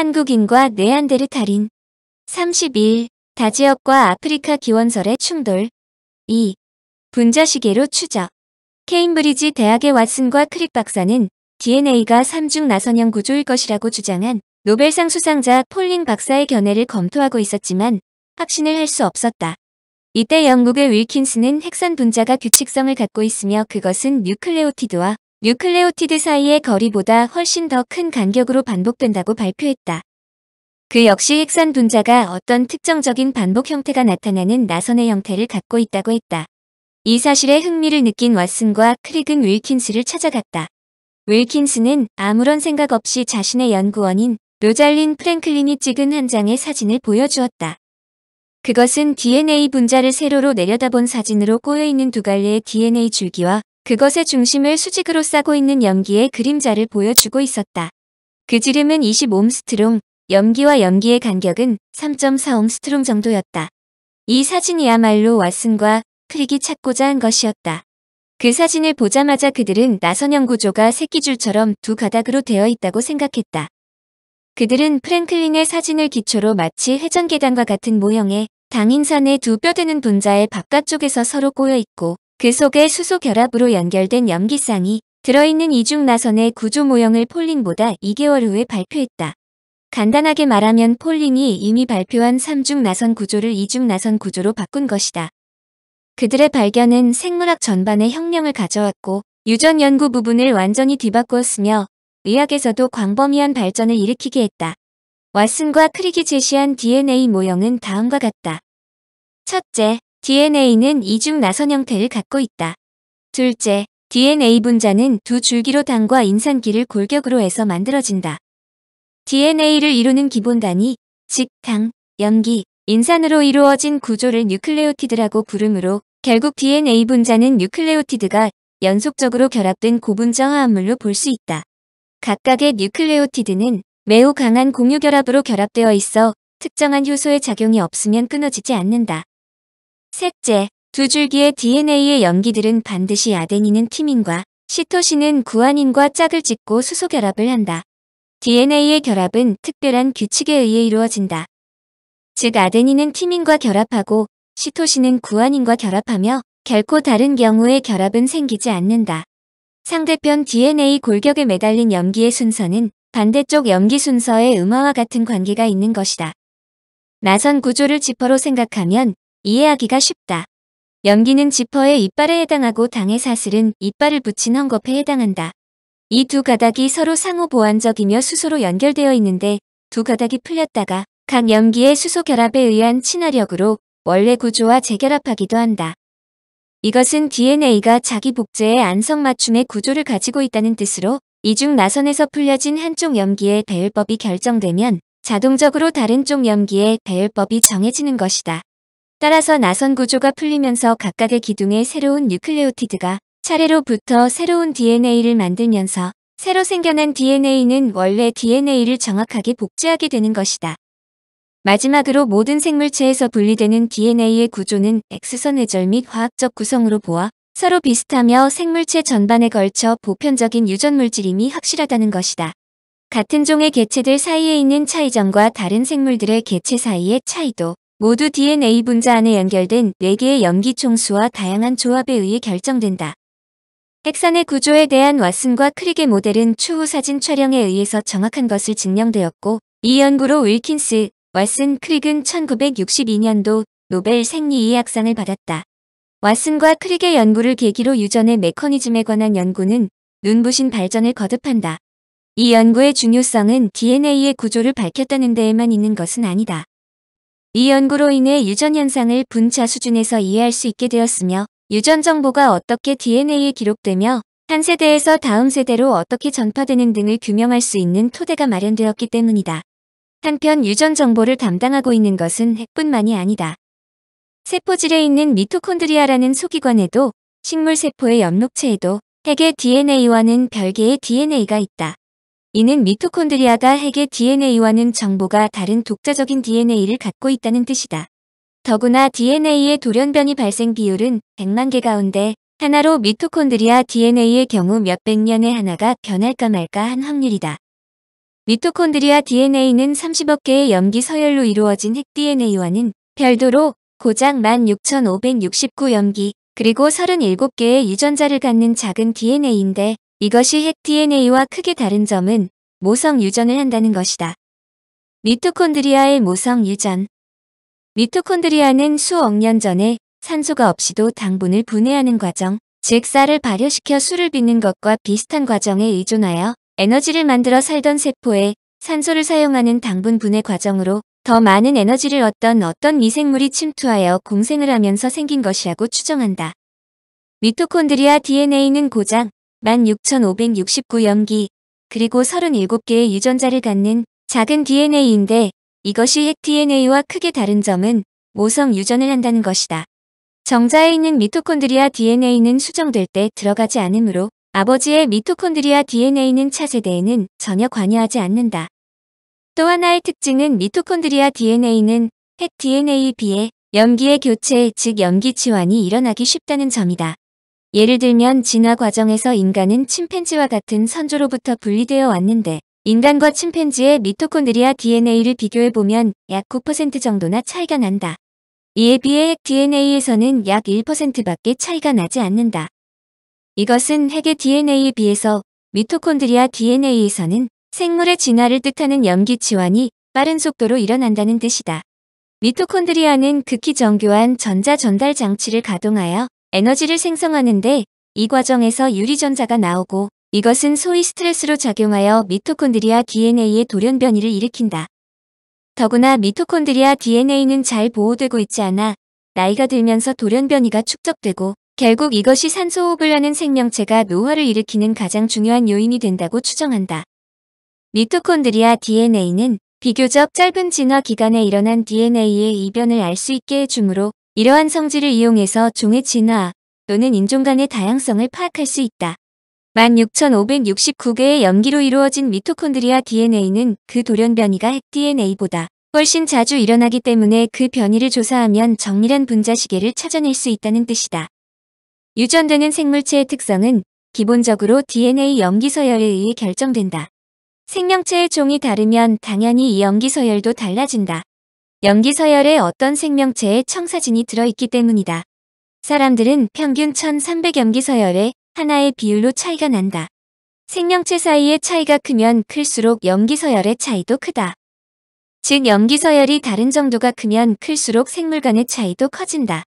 한국인과 네안데르탈인. 31. 다지역과 아프리카 기원설의 충돌. 2. 분자시계로 추적. 케임브리지 대학의 왓슨과 크릭 박사는 DNA가 3중 나선형 구조일 것이라고 주장한 노벨상 수상자 폴링 박사의 견해를 검토하고 있었지만 확신을 할 수 없었다. 이때 영국의 윌킨스는 핵산 분자가 규칙성을 갖고 있으며 그것은 뉴클레오티드와 뉴클레오티드 사이의 거리보다 훨씬 더 큰 간격으로 반복된다고 발표했다. 그 역시 핵산 분자가 어떤 특정적인 반복 형태가 나타나는 나선의 형태를 갖고 있다고 했다. 이 사실에 흥미를 느낀 왓슨과 크릭은 윌킨스를 찾아갔다. 윌킨스는 아무런 생각 없이 자신의 연구원인 로잘린 프랭클린이 찍은 한 장의 사진을 보여주었다. 그것은 DNA 분자를 세로로 내려다본 사진으로 꼬여있는 두 갈래의 DNA 줄기와 그것의 중심을 수직으로 싸고 있는 염기의 그림자를 보여주고 있었다. 그 지름은 20옴스트롱, 염기와 염기의 간격은 3.4옴스트롱 정도였다. 이 사진이야말로 왓슨과 크릭이 찾고자 한 것이었다. 그 사진을 보자마자 그들은 나선형 구조가 새끼줄처럼 두 가닥으로 되어 있다고 생각했다. 그들은 프랭클린의 사진을 기초로 마치 회전계단과 같은 모형의 당인산의 두 뼈대는 분자의 바깥쪽에서 서로 꼬여있고 그 속에 수소 결합으로 연결된 염기쌍이 들어있는 이중 나선의 구조 모형을 폴링보다 2개월 후에 발표했다. 간단하게 말하면 폴링이 이미 발표한 3중 나선 구조를 2중 나선 구조로 바꾼 것이다. 그들의 발견은 생물학 전반에 혁명을 가져왔고 유전 연구 부분을 완전히 뒤바꾸었으며 의학에서도 광범위한 발전을 일으키게 했다. 왓슨과 크릭이 제시한 DNA 모형은 다음과 같다. 첫째, DNA는 이중 나선 형태를 갖고 있다. 둘째, DNA 분자는 두 줄기로 당과 인산기를 골격으로 해서 만들어진다. DNA를 이루는 기본 단위, 즉 당, 염기, 인산으로 이루어진 구조를 뉴클레오티드라고 부르므로 결국 DNA 분자는 뉴클레오티드가 연속적으로 결합된 고분자 화합물로 볼 수 있다. 각각의 뉴클레오티드는 매우 강한 공유결합으로 결합되어 있어 특정한 효소의 작용이 없으면 끊어지지 않는다. 셋째, 두 줄기의 DNA의 염기들은 반드시 아데닌은 티민과 시토신은 구아닌과 짝을 짓고 수소 결합을 한다. DNA의 결합은 특별한 규칙에 의해 이루어진다. 즉 아데닌은 티민과 결합하고 시토신은 구아닌과 결합하며 결코 다른 경우의 결합은 생기지 않는다. 상대편 DNA 골격에 매달린 염기의 순서는 반대쪽 염기 순서의 음화와 같은 관계가 있는 것이다. 나선 구조를 지퍼로 생각하면 이해하기가 쉽다. 염기는 지퍼의 이빨에 해당하고 당의 사슬은 이빨을 붙인 헝겊에 해당한다. 이 두 가닥이 서로 상호 보완적이며 수소로 연결되어 있는데 두 가닥이 풀렸다가 각 염기의 수소 결합에 의한 친화력으로 원래 구조와 재결합하기도 한다. 이것은 DNA가 자기 복제의 안성맞춤의 구조를 가지고 있다는 뜻으로 이중 나선에서 풀려진 한쪽 염기의 배율법이 결정되면 자동적으로 다른 쪽 염기의 배율법이 정해지는 것이다. 따라서 나선 구조가 풀리면서 각각의 기둥에 새로운 뉴클레오티드가 차례로 붙어 새로운 DNA를 만들면서 새로 생겨난 DNA는 원래 DNA를 정확하게 복제하게 되는 것이다. 마지막으로 모든 생물체에서 분리되는 DNA의 구조는 X선 회절 및 화학적 구성으로 보아 서로 비슷하며 생물체 전반에 걸쳐 보편적인 유전물질임이 확실하다는 것이다. 같은 종의 개체들 사이에 있는 차이점과 다른 생물들의 개체 사이의 차이도 모두 DNA 분자 안에 연결된 4개의 염기 총수와 다양한 조합에 의해 결정된다. 핵산의 구조에 대한 왓슨과 크릭의 모델은 추후 사진 촬영에 의해서 정확한 것을 증명되었고 이 연구로 윌킨스, 왓슨, 크릭은 1962년도 노벨 생리의학상을 받았다. 왓슨과 크릭의 연구를 계기로 유전의 메커니즘에 관한 연구는 눈부신 발전을 거듭한다. 이 연구의 중요성은 DNA의 구조를 밝혔다는 데에만 있는 것은 아니다. 이 연구로 인해 유전 현상을 분자 수준에서 이해할 수 있게 되었으며 유전 정보가 어떻게 DNA에 기록되며 한 세대에서 다음 세대로 어떻게 전파되는 등을 규명할 수 있는 토대가 마련되었기 때문이다. 한편 유전 정보를 담당하고 있는 것은 핵뿐만이 아니다. 세포질에 있는 미토콘드리아라는 소기관에도 식물 세포의 엽록체에도 핵의 DNA와는 별개의 DNA가 있다. 이는 미토콘드리아가 핵의 DNA와는 정보가 다른 독자적인 DNA를 갖고 있다는 뜻이다. 더구나 DNA의 돌연변이 발생 비율은 100만 개 가운데 하나로 미토콘드리아 DNA의 경우 몇백 년에 하나가 변할까 말까 한 확률이다. 미토콘드리아 DNA는 30억 개의 염기 서열로 이루어진 핵 DNA와는 별도로 고작 16,569 염기 그리고 37개의 유전자를 갖는 작은 DNA인데 이것이 핵 DNA와 크게 다른 점은 모성 유전을 한다는 것이다. 미토콘드리아의 모성 유전. 미토콘드리아는 수억 년 전에 산소가 없이도 당분을 분해하는 과정, 즉 쌀을 발효시켜 술을 빚는 것과 비슷한 과정에 의존하여 에너지를 만들어 살던 세포에 산소를 사용하는 당분 분해 과정으로 더 많은 에너지를 얻던 어떤 미생물이 침투하여 공생을 하면서 생긴 것이라고 추정한다. 미토콘드리아 DNA는 고작 16,569 염기, 그리고 37개의 유전자를 갖는 작은 DNA인데 이것이 핵 DNA와 크게 다른 점은 모성 유전을 한다는 것이다. 정자에 있는 미토콘드리아 DNA는 수정될 때 들어가지 않으므로 아버지의 미토콘드리아 DNA는 차세대에는 전혀 관여하지 않는다. 또 하나의 특징은 미토콘드리아 DNA는 핵 DNA에 비해 염기의 교체, 즉 염기 치환이 일어나기 쉽다는 점이다. 예를 들면 진화 과정에서 인간은 침팬지와 같은 선조로부터 분리되어 왔는데 인간과 침팬지의 미토콘드리아 DNA를 비교해보면 약 9% 정도나 차이가 난다. 이에 비해 핵 DNA에서는 약 1%밖에 차이가 나지 않는다. 이것은 핵의 DNA에 비해서 미토콘드리아 DNA에서는 생물의 진화를 뜻하는 염기 치환이 빠른 속도로 일어난다는 뜻이다. 미토콘드리아는 극히 정교한 전자 전달 장치를 가동하여 에너지를 생성하는데 이 과정에서 유리전자가 나오고 이것은 소위 스트레스로 작용하여 미토콘드리아 DNA의 돌연 변이를 일으킨다. 더구나 미토콘드리아 DNA는 잘 보호되고 있지 않아 나이가 들면서 돌연 변이가 축적되고 결국 이것이 산소호흡을 하는 생명체가 노화를 일으키는 가장 중요한 요인이 된다고 추정한다. 미토콘드리아 DNA는 비교적 짧은 진화 기간에 일어난 DNA의 이변을 알 수 있게 해주므로 이러한 성질을 이용해서 종의 진화 또는 인종 간의 다양성을 파악할 수 있다. 16,569개의 염기로 이루어진 미토콘드리아 DNA는 그 돌연 변이가 핵 DNA보다 훨씬 자주 일어나기 때문에 그 변이를 조사하면 정밀한 분자 시계를 찾아낼 수 있다는 뜻이다. 유전되는 생물체의 특성은 기본적으로 DNA 염기 서열에 의해 결정된다. 생명체의 종이 다르면 당연히 이 염기 서열도 달라진다. 염기 서열에 어떤 생명체의 청사진이 들어있기 때문이다. 사람들은 평균 1300 염기 서열에 하나의 비율로 차이가 난다. 생명체 사이의 차이가 크면 클수록 염기 서열의 차이도 크다. 즉 염기 서열이 다른 정도가 크면 클수록 생물 간의 차이도 커진다.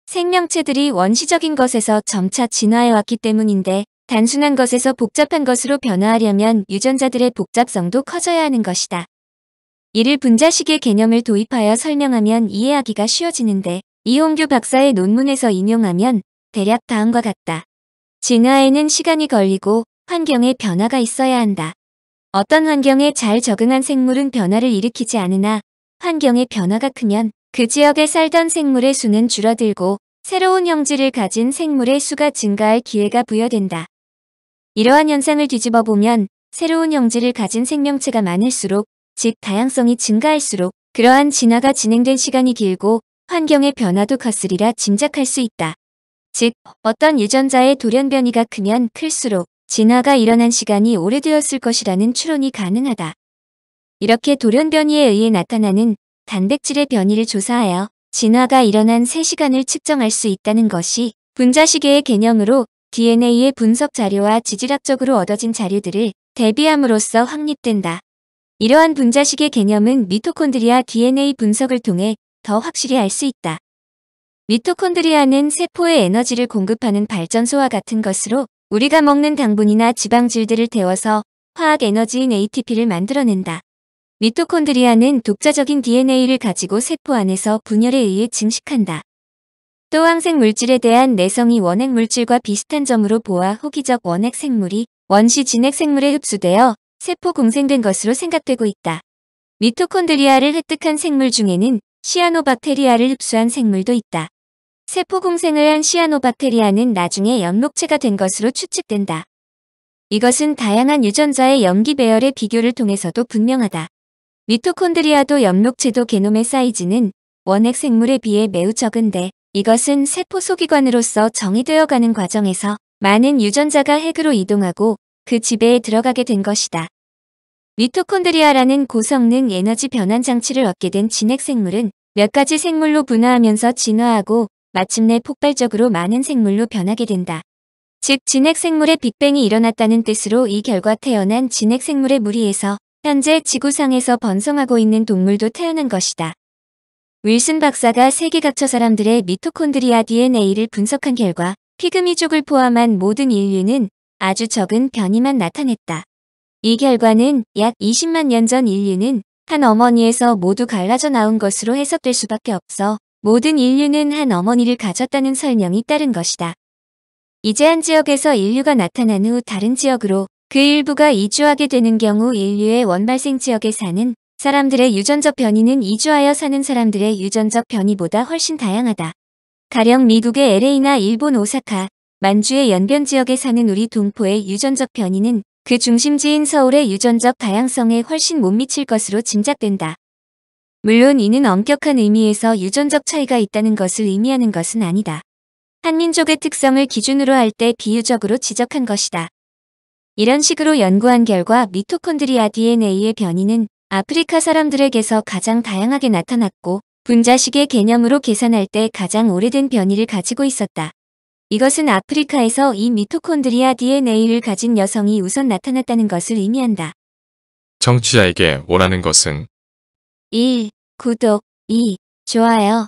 생명체들이 원시적인 것에서 점차 진화해왔기 때문인데 단순한 것에서 복잡한 것으로 변화하려면 유전자들의 복잡성도 커져야 하는 것이다. 이를 분자식의 개념을 도입하여 설명하면 이해하기가 쉬워지는데 이홍규 박사의 논문에서 인용하면 대략 다음과 같다. 진화에는 시간이 걸리고 환경에 변화가 있어야 한다. 어떤 환경에 잘 적응한 생물은 변화를 일으키지 않으나 환경의 변화가 크면 그 지역에 살던 생물의 수는 줄어들고 새로운 형질을 가진 생물의 수가 증가할 기회가 부여된다. 이러한 현상을 뒤집어 보면 새로운 형질을 가진 생명체가 많을수록, 즉 다양성이 증가할수록 그러한 진화가 진행된 시간이 길고 환경의 변화도 컸으리라 짐작할 수 있다. 즉 어떤 유전자의 돌연 변이가 크면 클수록 진화가 일어난 시간이 오래되었을 것이라는 추론이 가능하다. 이렇게 돌연 변이에 의해 나타나는 단백질의 변이를 조사하여 진화가 일어난 세시간을 측정할 수 있다는 것이 분자시계의 개념으로 DNA의 분석 자료와 지질학적으로 얻어진 자료들을 대비함으로써 확립된다. 이러한 분자시계 개념은 미토콘드리아 DNA 분석을 통해 더 확실히 알 수 있다. 미토콘드리아는 세포에 에너지를 공급하는 발전소와 같은 것으로 우리가 먹는 당분이나 지방질들을 데워서 화학 에너지인 ATP를 만들어낸다. 미토콘드리아는 독자적인 DNA를 가지고 세포 안에서 분열에 의해 증식한다. 또 항생 물질에 대한 내성이 원핵 물질과 비슷한 점으로 보아 호기적 원핵 생물이 원시 진핵 생물에 흡수되어 세포 공생된 것으로 생각되고 있다. 미토콘드리아를 획득한 생물 중에는 시아노박테리아를 흡수한 생물도 있다. 세포 공생을 한 시아노박테리아는 나중에 연록체가 된 것으로 추측된다. 이것은 다양한 유전자의 염기 배열의 비교를 통해서도 분명하다. 미토콘드리아도 연록체도 게놈의 사이즈는 원핵 생물에 비해 매우 적은데 이것은 세포 소기관으로서 정의되어 가는 과정에서 많은 유전자가 핵으로 이동하고 그 지배에 들어가게 된 것이다. 미토콘드리아라는 고성능 에너지 변환 장치를 얻게 된 진핵생물은 몇 가지 생물로 분화하면서 진화하고 마침내 폭발적으로 많은 생물로 변하게 된다. 즉 진핵생물의 빅뱅이 일어났다는 뜻으로 이 결과 태어난 진핵생물의 무리에서 현재 지구상에서 번성하고 있는 동물도 태어난 것이다. 윌슨 박사가 세계각처 사람들의 미토콘드리아 DNA를 분석한 결과 피그미족을 포함한 모든 인류는 아주 적은 변이만 나타냈다. 이 결과는 약 20만 년 전 인류는 한 어머니에서 모두 갈라져 나온 것으로 해석될 수밖에 없어 모든 인류는 한 어머니를 가졌다는 설명이 따른 것이다. 이제 한 지역에서 인류가 나타난 후 다른 지역으로 그 일부가 이주하게 되는 경우 인류의 원발생 지역에 사는 사람들의 유전적 변이는 이주하여 사는 사람들의 유전적 변이보다 훨씬 다양하다. 가령 미국의 LA나 일본 오사카, 만주의 연변 지역에 사는 우리 동포의 유전적 변이는 그 중심지인 서울의 유전적 다양성에 훨씬 못 미칠 것으로 짐작된다. 물론 이는 엄격한 의미에서 유전적 차이가 있다는 것을 의미하는 것은 아니다. 한 민족의 특성을 기준으로 할 때 비유적으로 지적한 것이다. 이런 식으로 연구한 결과 미토콘드리아 DNA의 변이는 아프리카 사람들에게서 가장 다양하게 나타났고 분자식의 개념으로 계산할 때 가장 오래된 변이를 가지고 있었다. 이것은 아프리카에서 이 미토콘드리아 DNA를 가진 여성이 우선 나타났다는 것을 의미한다. 청취자에게 원하는 것은 1. 구독 2. 좋아요